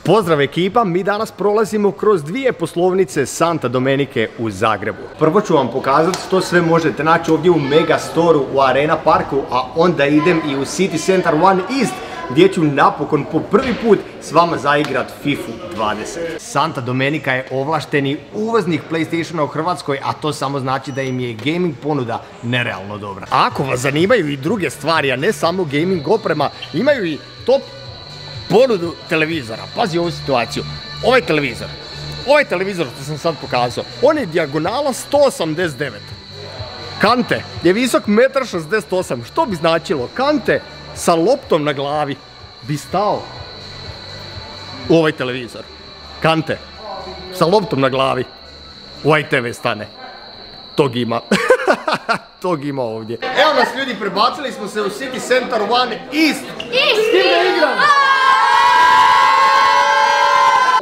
Pozdrav ekipa, mi danas prolazimo kroz dvije poslovnice Santa Domenike u Zagrebu. Prvo ću vam pokazati što sve možete naći ovdje u Megastoru u Arena Parku, a onda idem i u City Center One East gdje ću napokon po prvi put s vama zaigrat FIFA 20. Santa Domenica je ovlašteni uvoznik PlayStationa u Hrvatskoj, a to samo znači da im je gaming ponuda nerealno dobra. A ako vas zanimaju i druge stvari, a ne samo gaming oprema, imaju i top ponudu televizora. Pazi ovu situaciju. Ovaj televizor što sam sad pokazao, on je dijagonala 189. Kante je visok 1,68 m. Što bi značilo? Kante sa loptom na glavi bi stao u ovaj televizor. Kante sa loptom na glavi u ovaj TV stane. Tog ima. Tog ima ovdje. Evo nas ljudi, prebacili smo se u City Center One East. S kim da igram?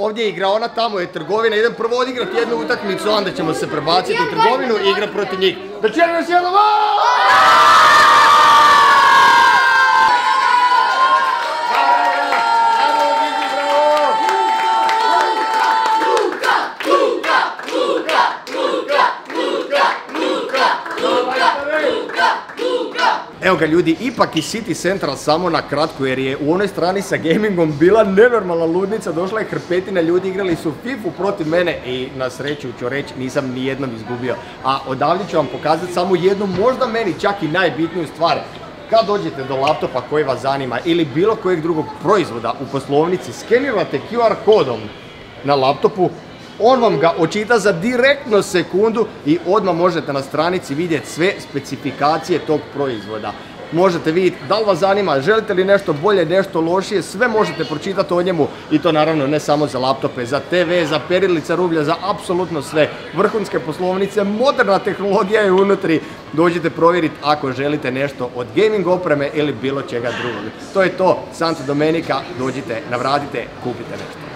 Ovdje je igraona, tamo je trgovina. Idem prvo odigrati jednu utakmicu, onda ćemo se prebaciti u trgovinu i igrati protiv njih. Večeram još jednom! Evo ga ljudi, ipak i City Central samo na kratko, jer je u onoj strani sa gamingom bila nenormalna ludnica, došla je hrpetina ljudi, igrali su FIFA protiv mene i na sreću ću reći nisam ni jednom izgubio. A odavdje ću vam pokazati samo jednu, možda meni čak i najbitniju stvar. Kad dođete do laptopa koji vas zanima ili bilo kojeg drugog proizvoda u poslovnici, skenirate QR kodom na laptopu, on vam ga očita za direktno sekundu i odmah možete na stranici vidjeti sve specifikacije tog proizvoda. Možete vidjeti da li vas zanima, želite li nešto bolje, nešto lošije, sve možete pročitati o njemu i to naravno ne samo za laptope, za TV, za perilica rublja, za apsolutno sve. Vrhunske poslovnice, moderna tehnologija je unutri. Dođite provjeriti ako želite nešto od gaming opreme ili bilo čega drugog. To je to, Santa Domenica, dođite, navratite, kupite nešto.